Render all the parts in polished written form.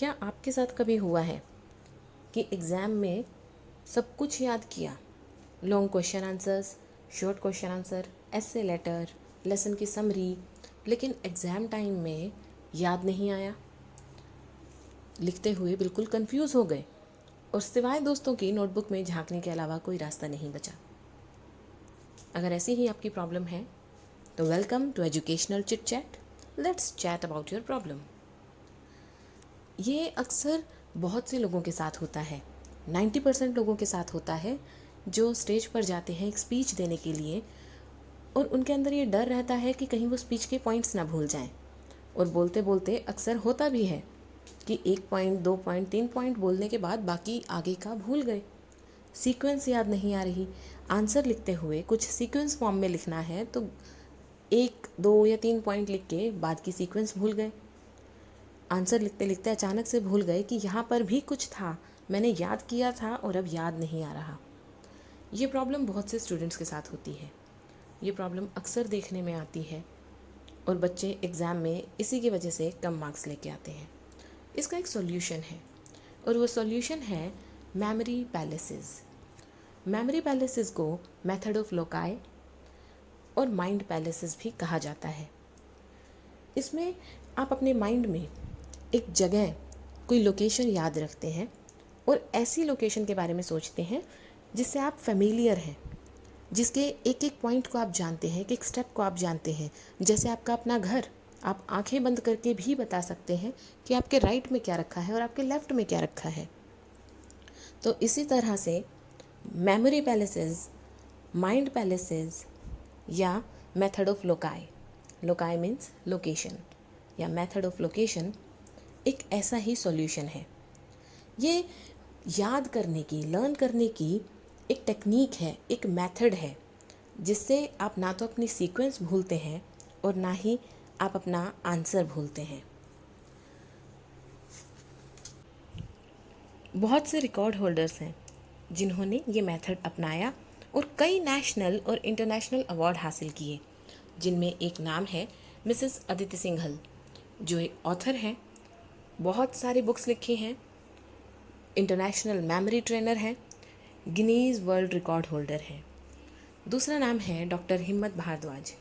क्या आपके साथ कभी हुआ है कि एग्ज़ाम में सब कुछ याद किया, long question answers, short question answer, ऐसे लेटर, लेसन की समरी, लेकिन एग्ज़ाम टाइम में याद नहीं आया, लिखते हुए बिल्कुल कंफ्यूज हो गए और सिवाय दोस्तों की नोटबुक में झांकने के अलावा कोई रास्ता नहीं बचा। अगर ऐसी ही आपकी प्रॉब्लम है तो welcome to educational chit chat. Let's chat about your problem. ये अक्सर बहुत से लोगों के साथ होता है। 90% लोगों के साथ होता है जो स्टेज पर जाते हैं एक स्पीच देने के लिए और उनके अंदर ये डर रहता है कि कहीं वो स्पीच के पॉइंट्स ना भूल जाएं। और बोलते बोलते अक्सर होता भी है कि 1 पॉइंट, 2 पॉइंट, 3 पॉइंट बोलने के बाद बाकी आगे का भूल गए, सीक्वेंस याद नहीं आ रही। आंसर लिखते हुए कुछ सीक्वेंस फॉर्म में लिखना है तो 1, 2 या 3 पॉइंट लिख के बाद की सीक्वेंस भूल गए। आंसर लिखते लिखते अचानक से भूल गए कि यहाँ पर भी कुछ था, मैंने याद किया था और अब याद नहीं आ रहा। ये प्रॉब्लम बहुत से स्टूडेंट्स के साथ होती है। ये प्रॉब्लम अक्सर देखने में आती है और बच्चे एग्ज़ाम में इसी की वजह से कम मार्क्स लेके आते हैं। इसका एक सॉल्यूशन है और वो सॉल्यूशन है मेमोरी पैलेसेस। मेमोरी पैलेसेस को मेथड ऑफ लोकाई और माइंड पैलेसेस भी कहा जाता है। इसमें आप अपने माइंड में एक जगह, कोई लोकेशन याद रखते हैं और ऐसी लोकेशन के बारे में सोचते हैं जिससे आप फेमिलियर हैं, जिसके एक एक पॉइंट को आप जानते हैं, एक एक स्टेप को आप जानते हैं। जैसे आपका अपना घर, आप आंखें बंद करके भी बता सकते हैं कि आपके राइट में क्या रखा है और आपके लेफ़्ट में क्या रखा है। तो इसी तरह से मेमोरी पैलेसेस, माइंड पैलेसेस या method of loci, loci means location या मेथड ऑफ लोकेशन, एक ऐसा ही सॉल्यूशन है। ये याद करने की, लर्न करने की एक टेक्निक है, एक मेथड है जिससे आप ना तो अपनी सीक्वेंस भूलते हैं और ना ही आप अपना आंसर भूलते हैं। बहुत से रिकॉर्ड होल्डर्स हैं जिन्होंने ये मेथड अपनाया और कई नेशनल और इंटरनेशनल अवार्ड हासिल किए, जिनमें एक नाम है मिसेस अदिति सिंघल, जो एक ऑथर हैं, बहुत सारी बुक्स लिखी हैं, इंटरनेशनल मेमोरी ट्रेनर हैं, गिनीज़ वर्ल्ड रिकॉर्ड होल्डर हैं। दूसरा नाम है डॉक्टर हिम्मत भारद्वाज,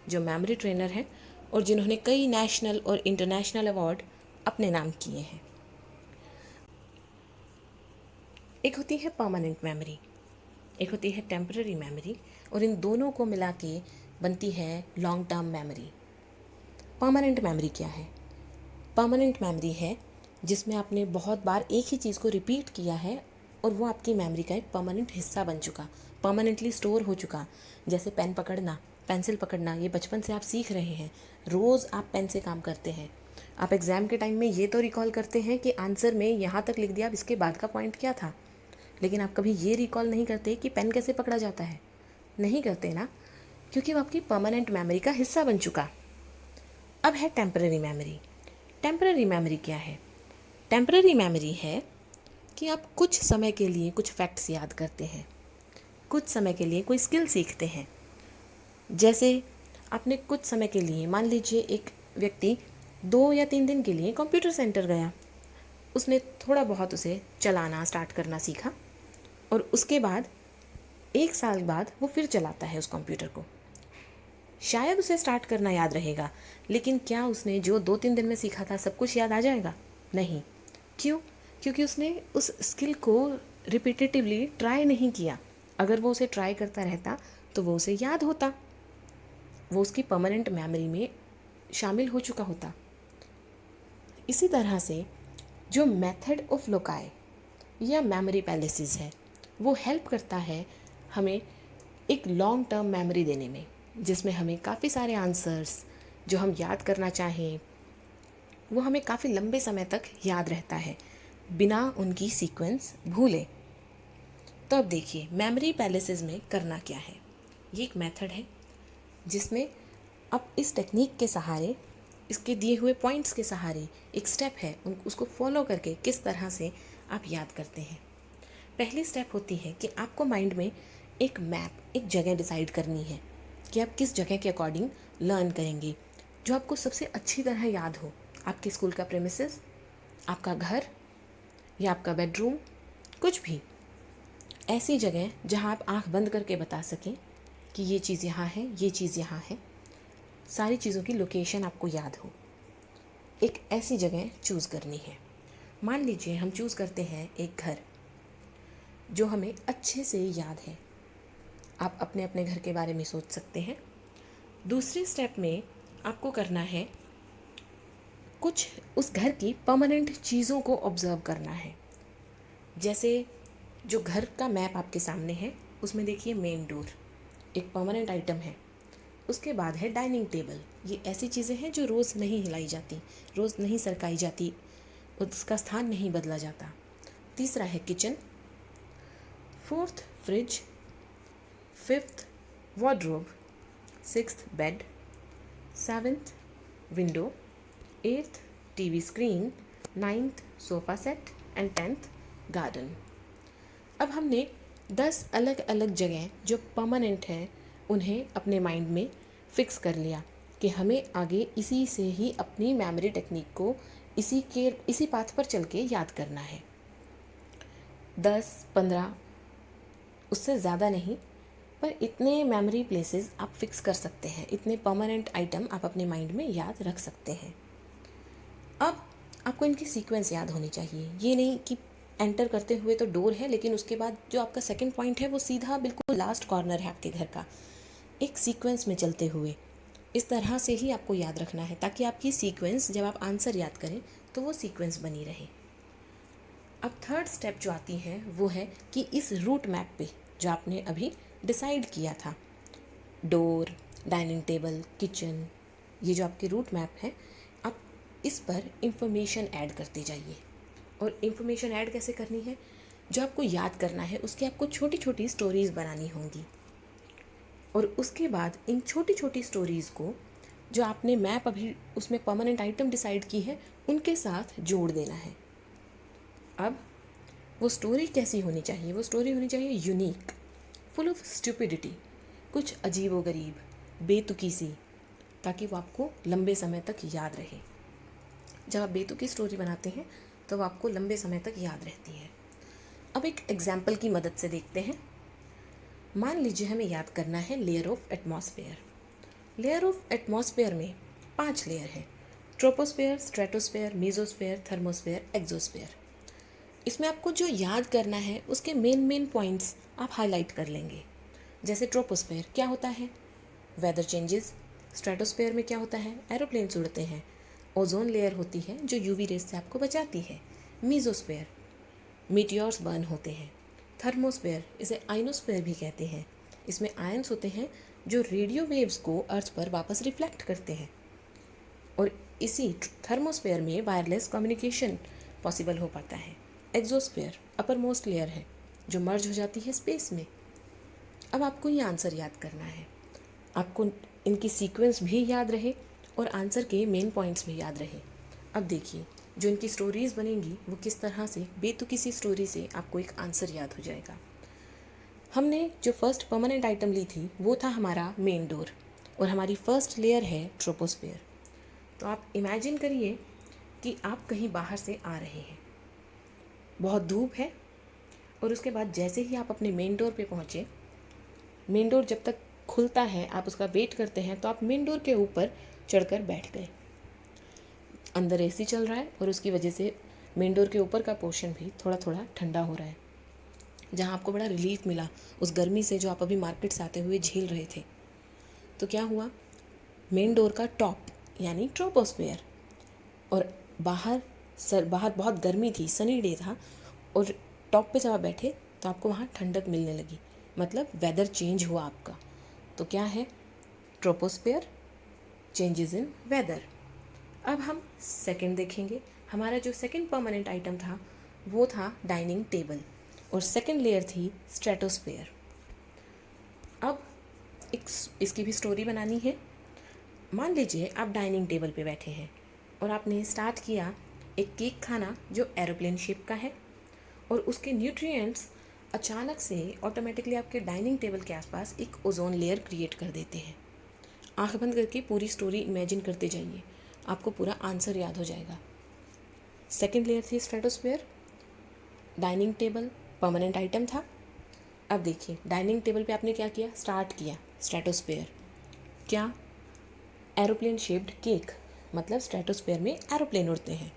जो मेमोरी ट्रेनर हैं और जिन्होंने कई नेशनल और इंटरनेशनल अवार्ड अपने नाम किए हैं। एक होती है परमानेंट मेमोरी, एक होती है टेम्पररी मेमोरी, और इन दोनों को मिला के बनती है long term memory. Permanent memory क्या है? परमानेंट मेमोरी है जिसमें आपने बहुत बार एक ही चीज़ को रिपीट किया है और वो आपकी मेमोरी का एक परमानेंट हिस्सा बन चुका, परमानेंटली स्टोर हो चुका। जैसे पेन पकड़ना, पेंसिल पकड़ना, ये बचपन से आप सीख रहे हैं, रोज़ आप पेन से काम करते हैं। आप एग्ज़ाम के टाइम में ये तो रिकॉल करते हैं कि आंसर में यहाँ तक लिख दिया, अब इसके बाद का पॉइंट क्या था, लेकिन आप कभी ये रिकॉल नहीं करते कि पेन कैसे पकड़ा जाता है। नहीं करते ना, क्योंकि वो आपकी परमानेंट मेमोरी का हिस्सा बन चुका। अब है टेम्पररी मेमोरी। टेम्पररी मेमोरी क्या है? टेम्पररी मेमोरी है कि आप कुछ समय के लिए कुछ फैक्ट्स याद करते हैं, कुछ समय के लिए कोई स्किल सीखते हैं। जैसे आपने कुछ समय के लिए, मान लीजिए एक व्यक्ति 2 या 3 दिन के लिए कंप्यूटर सेंटर गया, उसने थोड़ा बहुत उसे चलाना स्टार्ट करना सीखा और उसके बाद 1 साल बाद वो फिर चलाता है उस कंप्यूटर को। शायद उसे स्टार्ट करना याद रहेगा, लेकिन क्या उसने जो 2-3 दिन में सीखा था सब कुछ याद आ जाएगा? नहीं। क्यों? क्योंकि उसने उस स्किल को रिपीटेटिवली ट्राई नहीं किया। अगर वो उसे ट्राई करता रहता तो वो उसे याद होता, वो उसकी परमानेंट मेमोरी में शामिल हो चुका होता। इसी तरह से जो मेथड ऑफ लोकाई या मेमोरी पैलेसेस है, वो हेल्प करता है हमें एक लॉन्ग टर्म मेमोरी देने में, जिसमें हमें काफ़ी सारे आंसर्स जो हम याद करना चाहें वो हमें काफ़ी लंबे समय तक याद रहता है बिना उनकी सीक्वेंस भूले। तो अब देखिए मेमोरी पैलेसेस में करना क्या है। ये एक मेथड है जिसमें आप इस टेक्निक के सहारे, इसके दिए हुए पॉइंट्स के सहारे, एक स्टेप है उसको फॉलो करके किस तरह से आप याद करते हैं। पहली स्टेप होती है कि आपको माइंड में एक मैप, एक जगह डिसाइड करनी है कि आप किस जगह के अकॉर्डिंग लर्न करेंगे, जो आपको सबसे अच्छी तरह याद हो। आपके स्कूल का प्रेमिसेस, आपका घर या आपका बेडरूम, कुछ भी ऐसी जगह जहाँ आप आंख बंद करके बता सकें कि ये चीज़ यहाँ है, ये चीज़ यहाँ है, सारी चीज़ों की लोकेशन आपको याद हो। एक ऐसी जगह चूज़ करनी है। मान लीजिए हम चूज़ करते हैं एक घर जो हमें अच्छे से याद है। आप अपने अपने घर के बारे में सोच सकते हैं। दूसरे स्टेप में आपको करना है कुछ उस घर की परमानेंट चीज़ों को ऑब्ज़र्व करना है। जैसे जो घर का मैप आपके सामने है उसमें देखिए मेन डोर एक परमानेंट आइटम है। उसके बाद है डाइनिंग टेबल। ये ऐसी चीज़ें हैं जो रोज़ नहीं हिलाई जाती, रोज़ नहीं सरकाई जाती, उसका स्थान नहीं बदला जाता। तीसरा है kitchen, fourth fridge, fifth wardrobe, sixth bed, seventh window, eighth TV screen, ninth sofa set and tenth garden. अब हमने 10 अलग अलग जगह जो परमानेंट हैं उन्हें अपने माइंड में फ़िक्स कर लिया कि हमें आगे इसी से ही अपनी मेमोरी टेक्निक को इसी पाथ पर चल के याद करना है। 10-15 उससे ज़्यादा नहीं, पर इतने मेमोरी प्लेसेस आप फिक्स कर सकते हैं, इतने परमानेंट आइटम आप अपने माइंड में याद रख सकते हैं। अब आपको इनकी सीक्वेंस याद होनी चाहिए। ये नहीं कि एंटर करते हुए तो डोर है लेकिन उसके बाद जो आपका सेकंड पॉइंट है वो सीधा बिल्कुल लास्ट कॉर्नर है आपके घर का। एक सीक्वेंस में चलते हुए इस तरह से ही आपको याद रखना है ताकि आपकी सीक्वेंस जब आप आंसर याद करें तो वो सीक्वेंस बनी रहे। अब थर्ड स्टेप जो आती है वो है कि इस रूट मैप पे जो आपने अभी डिसाइड किया था, डोर, डाइनिंग टेबल, किचन, ये जो आपके रूट मैप है, आप इस पर इंफॉर्मेशन ऐड करते जाइए। और इंफॉर्मेशन ऐड कैसे करनी है? जो आपको याद करना है उसकी आपको छोटी छोटी स्टोरीज़ बनानी होंगी और उसके बाद इन छोटी छोटी स्टोरीज़ को जो आपने मैप अभी उसमें परमानेंट आइटम डिसाइड की है उनके साथ जोड़ देना है। अब वो स्टोरी कैसी होनी चाहिए? वो स्टोरी होनी चाहिए यूनिक, फुल ऑफ स्टूपिडिटी, कुछ अजीबोगरीब, बेतुकी सी, ताकि वो आपको लंबे समय तक याद रहे। जब आप बेतुकी स्टोरी बनाते हैं तो वो आपको लंबे समय तक याद रहती है। अब एक एग्जाम्पल की मदद से देखते हैं। मान लीजिए हमें याद करना है layer of atmosphere. Layer of atmosphere में 5 लेयर है, troposphere, stratosphere, mesosphere, thermosphere, exosphere. इसमें आपको जो याद करना है उसके मेन पॉइंट्स आप हाईलाइट कर लेंगे। जैसे ट्रोपोस्फेयर क्या होता है? Weather changes. स्ट्रेटोस्फेयर में क्या होता है? एरोप्लेन्स उड़ते हैं। ओजोन लेयर होती है जो यूवी रेस से आपको बचाती है। मीजोस्फेयर, मीटियोर्स बर्न होते हैं। थर्मोस्फेयर, इसे आइनोस्फेयर भी कहते हैं, इसमें आयंस होते हैं जो रेडियो वेव्स को अर्थ पर वापस रिफ्लेक्ट करते हैं। और इसी थर्मोस्फेयर में वायरलेस कम्युनिकेशन पॉसिबल हो पाता है। एक्सोस्फेयर अपर मोस्ट लेयर है जो मर्ज हो जाती है स्पेस में। अब आपको ये आंसर याद करना है, आपको इनकी सीक्वेंस भी याद रहे और आंसर के मेन पॉइंट्स भी याद रहे। अब देखिए जो इनकी स्टोरीज़ बनेंगी वो किस तरह से बेतुकी सी स्टोरी से आपको एक आंसर याद हो जाएगा। हमने जो फर्स्ट परमानेंट आइटम ली थी वो था हमारा मेन डोर और हमारी फर्स्ट लेयर है ट्रोपोस्फेयर। तो आप इमेजिन करिए कि आप कहीं बाहर से आ रहे हैं, बहुत धूप है, और उसके बाद जैसे ही आप अपने मेन डोर पे पहुँचे, मेन डोर जब तक खुलता है आप उसका वेट करते हैं, तो आप मेन डोर के ऊपर चढ़कर बैठ गए। अंदर एसी चल रहा है और उसकी वजह से मेन डोर के ऊपर का पोर्शन भी थोड़ा थोड़ा ठंडा हो रहा है, जहाँ आपको बड़ा रिलीफ मिला उस गर्मी से जो आप अभी मार्केट से आते हुए झेल रहे थे। तो क्या हुआ, मेन डोर का टॉप यानी ट्रोपोस्फेयर, और बाहर बहुत गर्मी थी, सनी डे था, और टॉप पे जब आप बैठे तो आपको वहाँ ठंडक मिलने लगी, मतलब वेदर चेंज हुआ आपका। तो क्या है? Troposphere, changes in weather. अब हम सेकंड देखेंगे। हमारा जो सेकंड परमानेंट आइटम था वो था डाइनिंग टेबल और सेकंड लेयर थी स्ट्रेटोस्फेयर। अब इसकी भी स्टोरी बनानी है। मान लीजिए आप डाइनिंग टेबल पे बैठे हैं और आपने स्टार्ट किया एक केक खाना जो एरोप्लेन शेप का है, और उसके न्यूट्रिएंट्स अचानक से ऑटोमेटिकली आपके डाइनिंग टेबल के आसपास एक ओजोन लेयर क्रिएट कर देते हैं। आंख बंद करके पूरी स्टोरी इमेजिन करते जाइए, आपको पूरा आंसर याद हो जाएगा। सेकेंड लेयर थी stratosphere, dining table permanent item था। अब देखिए डाइनिंग टेबल पे आपने क्या किया, स्टार्ट किया स्ट्रेटोस्फेयर, क्या, एरोप्लेन शेप्ड केक, मतलब स्ट्रेटोस्फेयर में एरोप्लेन उड़ते हैं।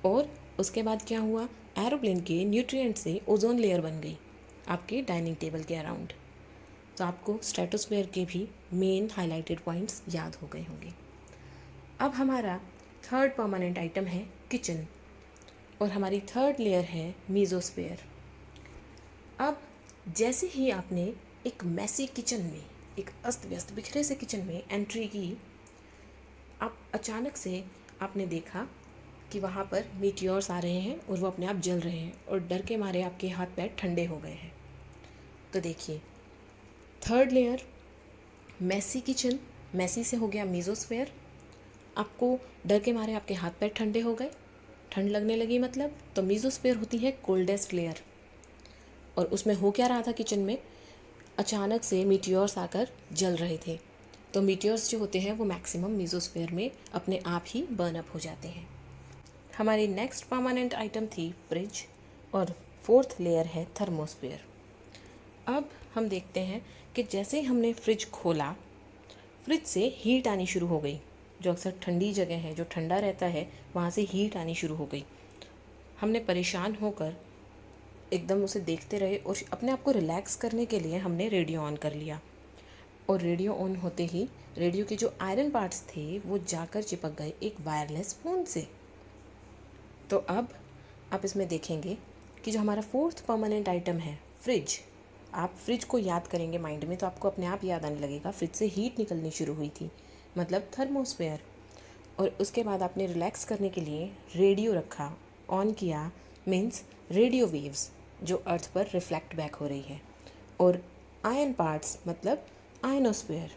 और उसके बाद क्या हुआ, एरोप्लेन के न्यूट्रिएंट से ओजोन लेयर बन गई आपके डाइनिंग टेबल के अराउंड। तो आपको स्ट्रेटोस्फेयर के भी मेन हाइलाइटेड पॉइंट्स याद हो गए होंगे। अब हमारा थर्ड परमानेंट आइटम है किचन, और हमारी थर्ड लेयर है मीजोस्फेयर। अब जैसे ही आपने एक मैसी किचन में, एक अस्त व्यस्त बिखरे से किचन में एंट्री की, आप अचानक से आपने देखा कि वहाँ पर मीटियोर्स आ रहे हैं और वो अपने आप जल रहे हैं, और डर के मारे आपके हाथ पैर ठंडे हो गए हैं। तो देखिए third layer messy kitchen, messy से हो गया मीजोस्फेयर, आपको डर के मारे आपके हाथ पैर ठंडे हो गए, ठंड लगने लगी मतलब, तो मीजोस्फेयर होती है कोल्डेस्ट लेयर। और उसमें हो क्या रहा था किचन में, अचानक से मीटियोर्स आकर जल रहे थे। तो मीटियोर्स जो होते हैं वो मैक्सिमम मीजोस्फेयर में अपने आप ही बर्न अप हो जाते हैं। हमारी नेक्स्ट परमानेंट आइटम थी फ्रिज, और फोर्थ लेयर है थर्मोस्फेयर। अब हम देखते हैं कि जैसे ही हमने फ्रिज खोला, फ्रिज से हीट आनी शुरू हो गई। जो अक्सर ठंडी जगह है, जो ठंडा रहता है, वहाँ से हीट आनी शुरू हो गई। हमने परेशान होकर एकदम उसे देखते रहे, और अपने आप को रिलैक्स करने के लिए हमने रेडियो ऑन कर लिया। और रेडियो ऑन होते ही रेडियो के जो आयरन पार्ट्स थे वो जाकर चिपक गए एक वायरलेस फ़ोन से। तो अब आप इसमें देखेंगे कि जो हमारा फोर्थ परमानेंट आइटम है फ्रिज, आप फ्रिज को याद करेंगे माइंड में तो आपको अपने आप याद आने लगेगा फ्रिज से हीट निकलनी शुरू हुई थी, मतलब थर्मोस्फेयर। और उसके बाद आपने रिलैक्स करने के लिए रेडियो रखा, ऑन किया, मीन्स रेडियो वेव्स जो अर्थ पर रिफ्लेक्ट बैक हो रही है। और आयन पार्ट्स मतलब आयनोस्फेयर,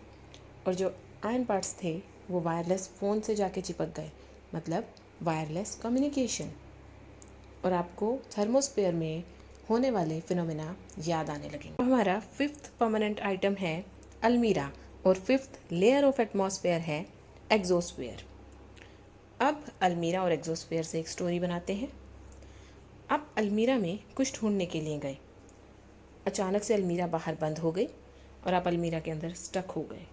और जो आयन पार्ट्स थे वो वायरलेस फ़ोन से जाके चिपक गए, मतलब वायरलेस कम्युनिकेशन। और आपको थर्मोस्फेयर में होने वाले फिनोमेना याद आने लगेंगे। हमारा फिफ्थ परमानेंट आइटम है अलमीरा, और फिफ्थ लेयर ऑफ एटमॉस्फेयर है एग्जोस्फेयर। अब अलमीरा और एग्जोस्फेयर से एक स्टोरी बनाते हैं। आप अलमीरा में कुछ ढूंढने के लिए गए, अचानक से अलमीरा बाहर बंद हो गई और आप अलमीरा के अंदर स्टक हो गए।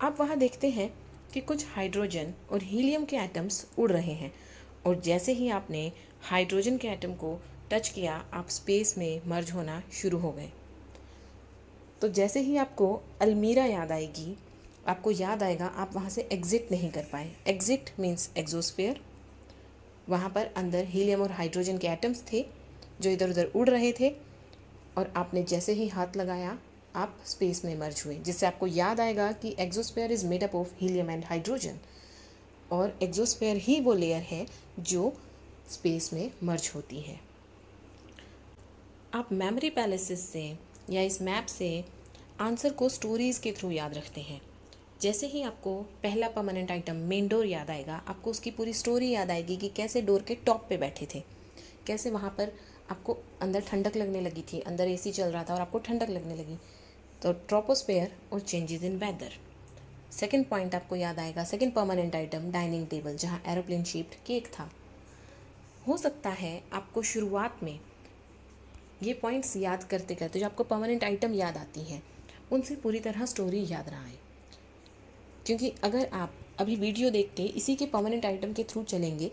आप वहाँ देखते हैं कि कुछ हाइड्रोजन और हीलियम के एटम्स उड़ रहे हैं, और जैसे ही आपने हाइड्रोजन के एटम को टच किया आप स्पेस में मर्ज होना शुरू हो गए। तो जैसे ही आपको अलमीरा याद आएगी, आपको याद आएगा आप वहाँ से एग्ज़िट नहीं कर पाए। एग्ज़िट मीन्स एग्जोस्फेयर, वहाँ पर अंदर हीलियम और हाइड्रोजन के एटम्स थे जो इधर उधर उड़ रहे थे, और आपने जैसे ही हाथ लगाया आप स्पेस में मर्ज हुए, जिससे आपको याद आएगा कि exosphere is made up of helium and hydrogen, और एग्जोस्फेयर ही वो लेयर है जो स्पेस में मर्ज होती है। आप मेमोरी पैलेसेस से या इस मैप से आंसर को स्टोरीज़ के थ्रू याद रखते हैं। जैसे ही आपको पहला परमानेंट आइटम मेन डोर याद आएगा, आपको उसकी पूरी स्टोरी याद आएगी कि कैसे डोर के टॉप पे बैठे थे, कैसे वहाँ पर आपको अंदर ठंडक लगने लगी थी, अंदर एसी चल रहा था और आपको ठंडक लगने लगी। तो ट्रोपोस्फेयर और changes in weather. Second point आपको याद आएगा, second permanent item dining table, जहाँ एरोप्लेन शेप्ड केक था। हो सकता है आपको शुरुआत में ये पॉइंट्स याद करते करते जो आपको परमानेंट आइटम याद आती हैं उनसे पूरी तरह स्टोरी याद ना आए, क्योंकि अगर आप अभी वीडियो देख के इसी के परमानेंट आइटम के थ्रू चलेंगे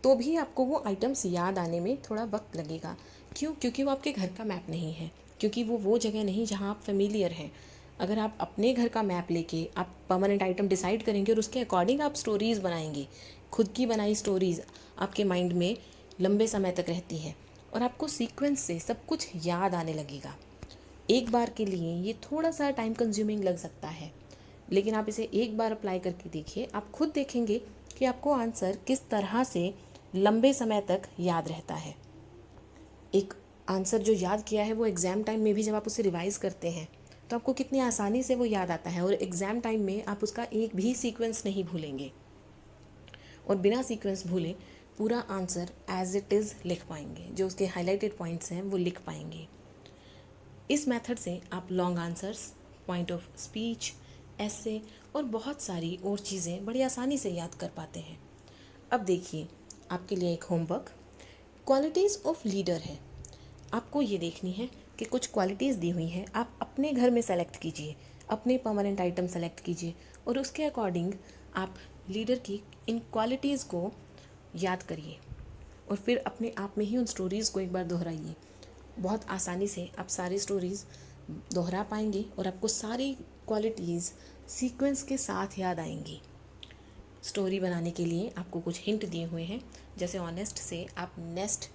तो भी आपको वो आइटम्स याद आने में थोड़ा वक्त लगेगा। क्यों? क्योंकि वो आपके घर का मैप नहीं है, क्योंकि वो जगह नहीं जहाँ आप फेमिलियर हैं। अगर आप अपने घर का मैप लेके आप परमानेंट आइटम डिसाइड करेंगे और उसके अकॉर्डिंग आप स्टोरीज़ बनाएंगे, खुद की बनाई स्टोरीज़ आपके माइंड में लंबे समय तक रहती है और आपको सीक्वेंस से सब कुछ याद आने लगेगा। एक बार के लिए ये थोड़ा सा टाइम कंज्यूमिंग लग सकता है, लेकिन आप इसे एक बार अप्लाई करके देखिए, आप खुद देखेंगे कि आपको आंसर किस तरह से लंबे समय तक याद रहता है। एक आंसर जो याद किया है वो एग्ज़ाम टाइम में भी जब आप उसे रिवाइज़ करते हैं तो आपको कितनी आसानी से वो याद आता है, और एग्ज़ाम टाइम में आप उसका एक भी सीक्वेंस नहीं भूलेंगे, और बिना सीक्वेंस भूले पूरा आंसर एज इट इज़ लिख पाएंगे, जो उसके हाईलाइटेड पॉइंट्स हैं वो लिख पाएंगे। इस मेथड से आप long answers, point of speech, ऐसे और बहुत सारी और चीज़ें बड़ी आसानी से याद कर पाते हैं। अब देखिए आपके लिए एक होमवर्क क्वालिटीज़ ऑफ लीडर है। आपको ये देखनी है कि कुछ क्वालिटीज़ दी हुई हैं, आप अपने घर में सेलेक्ट कीजिए, अपने परमानेंट आइटम सेलेक्ट कीजिए और उसके अकॉर्डिंग आप लीडर की इन क्वालिटीज़ को याद करिए और फिर अपने आप में ही उन स्टोरीज़ को एक बार दोहराइए। बहुत आसानी से आप सारी स्टोरीज़ दोहरा पाएंगे और आपको सारी क्वालिटीज़ सीक्वेंस के साथ याद आएंगी। स्टोरी बनाने के लिए आपको कुछ हिंट दिए हुए हैं, जैसे ऑनेस्ट से आप नेस्ट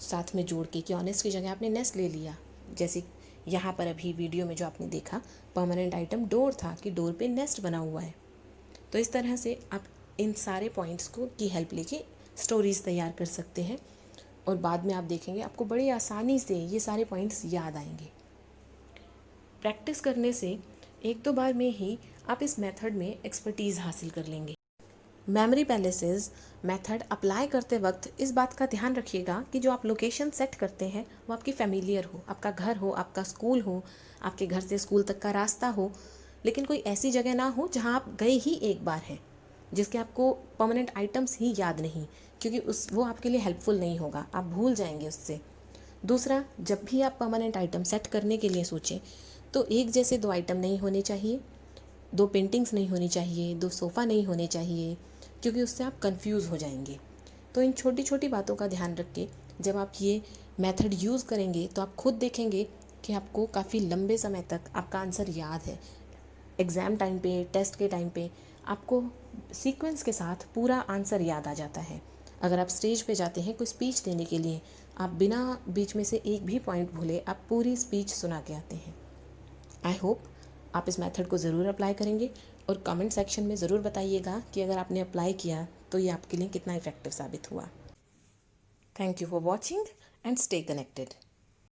साथ में जोड़ के, कि ऑनेस्ट की जगह आपने नेस्ट ले लिया। जैसे यहाँ पर अभी वीडियो में जो आपने देखा, परमानेंट आइटम डोर था कि डोर पे नेस्ट बना हुआ है। तो इस तरह से आप इन सारे पॉइंट्स को की हेल्प लेके स्टोरीज़ तैयार कर सकते हैं और बाद में आप देखेंगे आपको बड़ी आसानी से ये सारे पॉइंट्स याद आएंगे। प्रैक्टिस करने से एक दो बार में ही आप इस मेथड में एक्सपर्टीज़ हासिल कर लेंगे। मेमोरी पैलेसेस मेथड अप्लाई करते वक्त इस बात का ध्यान रखिएगा कि जो आप लोकेशन सेट करते हैं वो आपकी फैमिलियर हो, आपका घर हो, आपका स्कूल हो, आपके घर से स्कूल तक का रास्ता हो, लेकिन कोई ऐसी जगह ना हो जहां आप गए ही एक बार हैं, जिसके आपको परमानेंट आइटम्स ही याद नहीं, क्योंकि वो आपके लिए हेल्पफुल नहीं होगा, आप भूल जाएंगे उससे। दूसरा, जब भी आप परमानेंट आइटम सेट करने के लिए सोचें तो एक जैसे दो आइटम नहीं होने चाहिए, दो पेंटिंग्स नहीं होनी चाहिए, दो सोफ़ा नहीं होने चाहिए, क्योंकि उससे आप कंफ्यूज हो जाएंगे। तो इन छोटी छोटी बातों का ध्यान रख के जब आप ये मेथड यूज़ करेंगे तो आप खुद देखेंगे कि आपको काफ़ी लंबे समय तक आपका आंसर याद है। एग्ज़ाम टाइम पे, टेस्ट के टाइम पे आपको सीक्वेंस के साथ पूरा आंसर याद आ जाता है। अगर आप स्टेज पे जाते हैं कोई स्पीच देने के लिए, आप बिना बीच में से एक भी पॉइंट भूले आप पूरी स्पीच सुना के आते हैं। आई होप आप इस मेथड को ज़रूर अप्लाई करेंगे और कमेंट सेक्शन में ज़रूर बताइएगा कि अगर आपने अप्लाई किया तो ये आपके लिए कितना इफ़ेक्टिव साबित हुआ। Thank you for watching and stay connected.